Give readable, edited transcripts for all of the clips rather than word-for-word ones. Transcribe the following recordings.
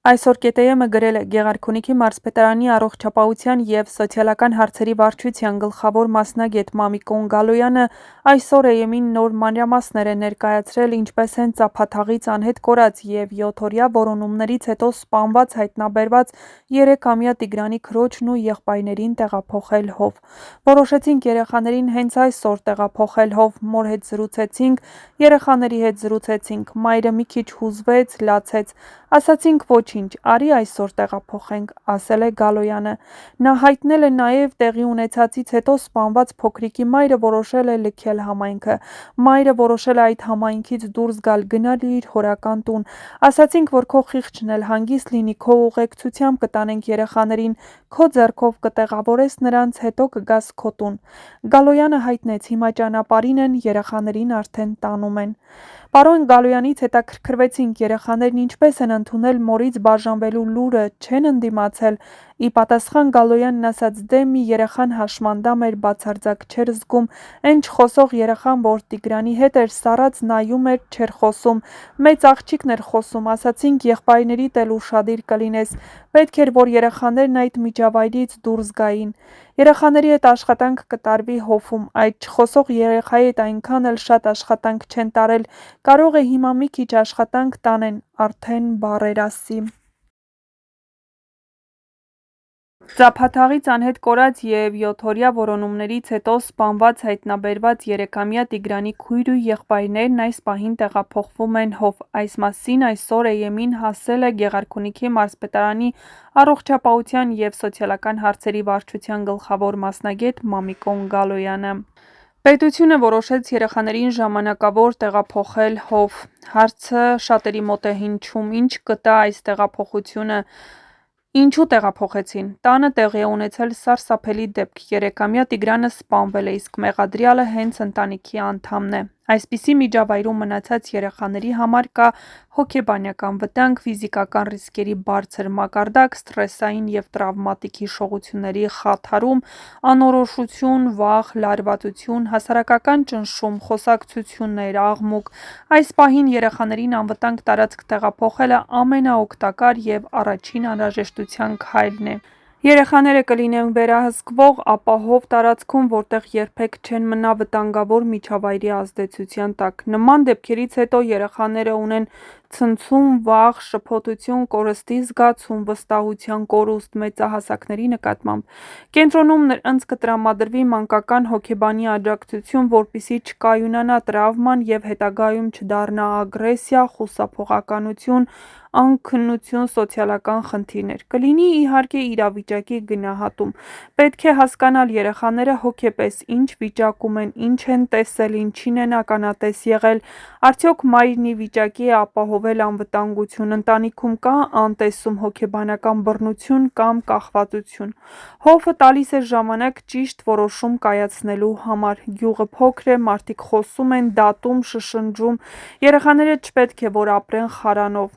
Այսօր ԿՏԵՄ-ը գրել է Գեղարքունիքի մարզպետարանի առողջապահության և սոցիալական հարցերի վարչության գլխավոր մասնագետ Մամիկոն Գալոյանը այսօր ԵՄ-ին նոր մանրամասներ է ներկայացրել, ինչպես են ծափաթաղից անհետ կորած և 7-օրյա որոնումներից հետո սպանված հայտնաբերված 3-ամյա Տիգրանի քրոջն ու եղբայրներին տեղափոխել հով։ Որոշեցինք երեխաներին հենց այսօր տեղափոխել հով, մոր հետ զրուցեցինք, երեխաների հետ զրուցեցինք, մայրը մի քիչ հուզվեց, լացեց, ասացինք ոչինչ, արի այսօր տեղափոխենք, ասել է Գալոյանը։ Նա հայտնել է նաև տեղի ունեցածից հետո սպանված փոքրիկի մայրը որոշել է լքել համայնքը։ Մայրը որոշել է այդ համայնքից դուրս գալ, գնալ իր հորական տուն։ Ասացինք, որ քո խիղճն էլ հանգիստ լինի, քո ուղեկցությամբ կտանենք երեխաներին, քո ձեռքով կտեղավորես նրանց, հետո կգաս քո տուն։ Գալոյանը հայտնեց, հիմա ճանապարհին են, երեխաներին արդեն տանում են։ Պարոն Գալոյանից հետաքրքրվեցինք, երեխաներն ինչպես են ընդունել մորից բաժանվելու լուրը, չեն ընդդիմացել։ Ի պատասխան Գալոյանն ասաց, դե մի երեխան հաշմանդամ էր, բացարձակ չէր զգում, այն չխոսող երեխան, որ Տիգրանի հետ էր, սառած նայում էր, չէր խոսում, մեծ աղջիկն էր խոսում, ասացինք եղբայրներիդ էլ ուշադիր կլինես, պետք էր, որ երեխաներն այդ միջավայրից դուրս գային։ Երեխաների հետ աշխատանք կտարվի հովում, այդ չխոսող երեխայի հետ այնքան էլ շատ աշխատանք չեն տարել, կարող է հիմա մի քիչ աշխատանք տանեն, արդեն բառեր ասի։ Ծափաթաղից անհետ կորած և 7-օրյա որոնումներից հետո սպանված հայտնաբերված 3-ամյա Տիգրանի քույր ու եղբայրներն այս պահին տեղափոխվում են հով։ Այս մասին այսօր ԵՄ-ին հասել է Գեղարքունիքի մարզպետարանի առողջապահության և սոցիալական հարցերի վարչության գլխավոր մասնագետ Մամիկոն Գալոյանը։ Պետությունը որոշեց երեխաներին ժամանակավոր տեղափոխել հով։ Հարցը շատերի մոտ է հնչում, ինչ կտա այս տեղափոխությունը, ինչու տեղափոխեցին։ Տանը տեղի է ունեցել սարսափելի դեպք, 3-ամյա Տիգրանը սպանվել է, իսկ մեղադրյալը հենց ընտանիքի անդամն է։ Այսպիսի միջավայրում մնացած երեխաների համար կա հոգեբանական վտանգ, ֆիզիկական ռիսկերի բարձր մակարդակ, սթրեսային և տրավմատիկ հիշողությունների խաթարում, անորոշություն, վախ, լարվածություն, հասարակական ճնշում, խոսակցություններ, աղմուկ։ Այս պահին երեխաներին անվտանգ տարածք տեղափոխելը ամենաօգտակար և առաջին անհրաժեշտության քայլն է։ Երեխաները կլինեն վերահսկվող, ապահով տարածքում, որտեղ երբեք չեն մնա վտանգավոր միջավայրի ազդեցության տակ։ Նման դեպքերից հետո երեխաները ունեն ցնցում, վախ, շփոթություն, կորստի զգացում, վստահության կորուստ մեծահասակների նկատմամբ։ Կենտրոնում նրանց կտրամադրվի մանկական հոգեբանի աջակցություն, որպեսզի չկայունանա տրավման և հետագայում չդառնա ագրեսիա, խուսափողականություն, անքնություն, սոցիալական խնդիրներ։ Կլինի իհարկե իրավիճակի գնահատում։ Պետք է հասկանալ երեխաները հոգեպես ինչ վիճակում են, ինչ են տեսել, ինչին են ականատես եղել, արդյոք մայրն ի վիճակի է ապահովել անվտանգություն, ընտանիքում կա անտեսում, հոգեբանական բռնություն կամ կախվածություն։ Հովը տալիս է ժամանակ ճիշտ որոշում կայացնելու համար։ Գյուղը փոքր է, մարդիկ խոսում են, դատում, շշնջում, երեխաները չպետք է որ ապրեն խարանով։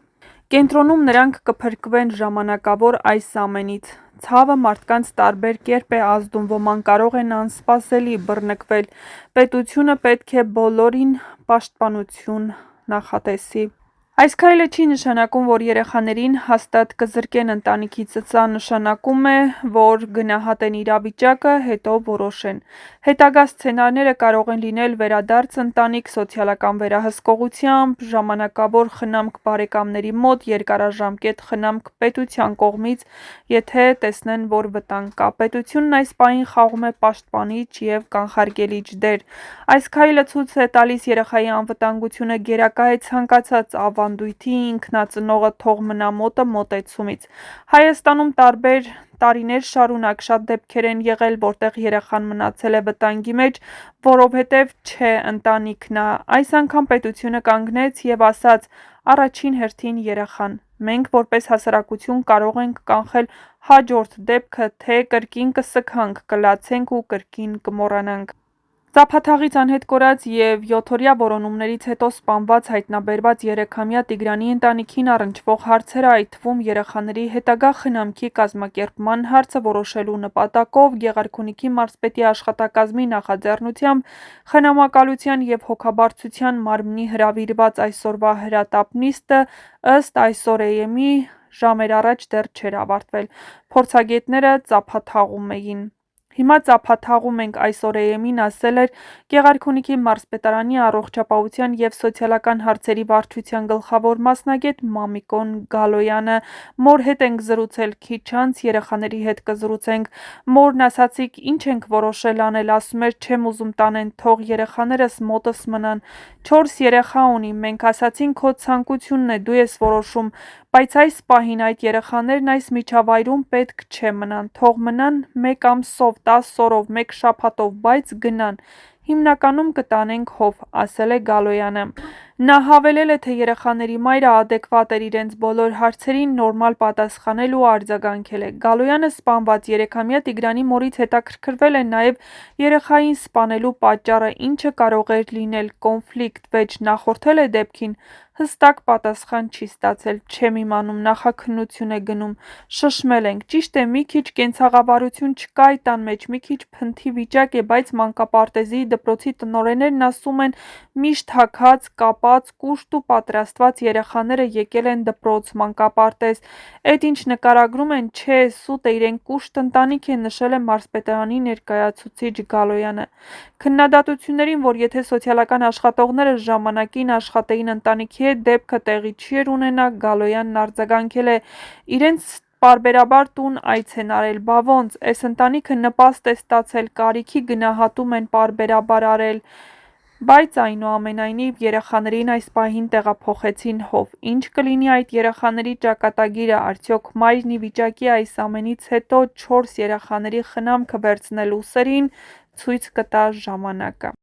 Կենտրոնում նրանք կփրկվեն ժամանակավոր այս ամենից։ Ցավը մարդկանց տարբեր կերպ է ազդում, ոմանք կարող են անսպասելի բռնկվել։ Պետությունը պետք է բոլորին պաշտպանություն նախատեսի։ Այս քայլը չի նշանակում, որ երեխաներին հաստատ կզրկեն ընտանիքից, սա նշանակում է, որ գնահատեն իրավիճակը, հետո որոշեն։ Հետագա սցենարները կարող են լինել վերադարձ ընտանիք, սոցիալական վերահսկողությամբ, ժամանակավոր խնամք բարեկամների մոտ, երկարաժամկետ խնամք պետության կողմից, եթե տեսնեն, որ վտանգ կա։ Պետությունն այս պահին խաղում է պաշտպանիչ և կանխարգելիչ դեր։ Այս քայլը ցույց է տալիս երեխայի անվտանգությունը գերակա է ցանկացած ավանդույթի ինքնածնողը թող մնա մոտը մոտեցումից։ Հայաստանում տարբեր տարիներ շարունակ շատ դեպքեր են եղել, որտեղ երեխան մնացել է վտանգի մեջ, որովհետև չէ ընտանիքն ա։ Այս անգամ պետությունը կանգնեց և ասաց՝ առաջին հերթին երեխան։ Մենք որպես հասարակություն կարող ենք կանխել հաջորդ դեպքը, թե կրկին կսգանք, կլացենք ու կրկին կմոռանանք։ Ծափաթաղից անհետ կորած և 7-օրյա որոնումներից հետո սպանված հայտնաբերված 3-ամյա Տիգրանի ընտանիքին առնչվող հարցերը, այդ թվում երեխաների հետագա խնամքի կազմակերպման հարցը որոշելու նպատակով Գեղարքունիքի մարզպետի աշխատակազմի նախաձեռնությամբ Խնամակալության և հոգաբարձության մարմնի հրավիրված այսօրվա հրատապ նիստը ըստ այսօր ԵՄ-ի ժամեր առաջ դեռ չէր ավարտվել, փորձագետները ծափաթաղում էին։ Հիմա ծափաթաղում ենք, այսօր AM-ին ասել էր Գեղարքունիքի մարզպետարանի առողջապահության և սոցիալական հարցերի վարչության գլխավոր մասնագետ Մամիկոն Գալոյանը։ Մոր հետ ենք զրուցել, քիչ անց երեխաների հետ կզրուցենք։ Մորն ասացիք, ինչ ենք որոշել անել, ասում էր չեմ ուզում տանեն, թող երեխաներս մոտս մնան։ 4 երեխա ունի, մենք ասացինք քո ցանկությունն է, դու ես որոշում, բայց այս պահին այդ երեխաներն այս միջավայրում պետք չէ մնան, թող մնան 1 ամսով, 10 օրով, 1 շաբաթով, բայց գնան։ Հիմնականում կտանենք հով, ասել է Գալոյանը։ Նա հավելել է, թե երեխաների մայրը ադեկվատ էր իրենց բոլոր հարցերին նորմալ պատասխանել ու արձագանքել է։ Գալոյանը սպանված 3-ամյա Տիգրանի մորից հետաքրքրվել է նաև երեխային սպանելու պատճառը, ինչը կարող էր լինել կոնֆլիկտ վեճ նախորդել է դեպքին, հստակ պատասխան չի ստացել, չեմ իմանում, նախաքննություն է գնում, շշմել ենք, ճիշտ է, մի քիչ կենցաղավարություն չկա այդ տան մեջ, մի քիչ փնթի վիճակ է, բայց մանկապարտեզի դպրոցի տնօրեններն ասում են միշտ հագած, կապած, կուշտ ու պատրաստված երեխաները եկել են դպրոց, մանկապարտեզ, էդ ինչ նկարագրում են, չէ, սուտ է, իրենք կուշտ ընտանիք են, նշել է մարզպետարանի ներկայացուցիչ Գալոյանը։ Քննադատություններին, որ եթե սոցիալական աշխատողները ժամանակին աշխատեին ընտանիքի հետ, դեպքը տեղի չի էր ունենա, Գալոյանն արձագանքել է. իրենց պարբերաբար տուն այց են արել, բա ոնց, էս ընտանիքը նպաստ է ստացել, կարիքի գնահատում են պարբերաբար արել, բայց այնուամենայնիվ երեխաներին այս պահին տեղափոխեցին հով, ինչ կլինի այդ երեխաների ճակատագիրը, արդյոք մայրն ի վիճակի այս ամենից հետո 4 երեխաների խնամքը վերցնել ուսերին, ցույց կտա ժամանակը։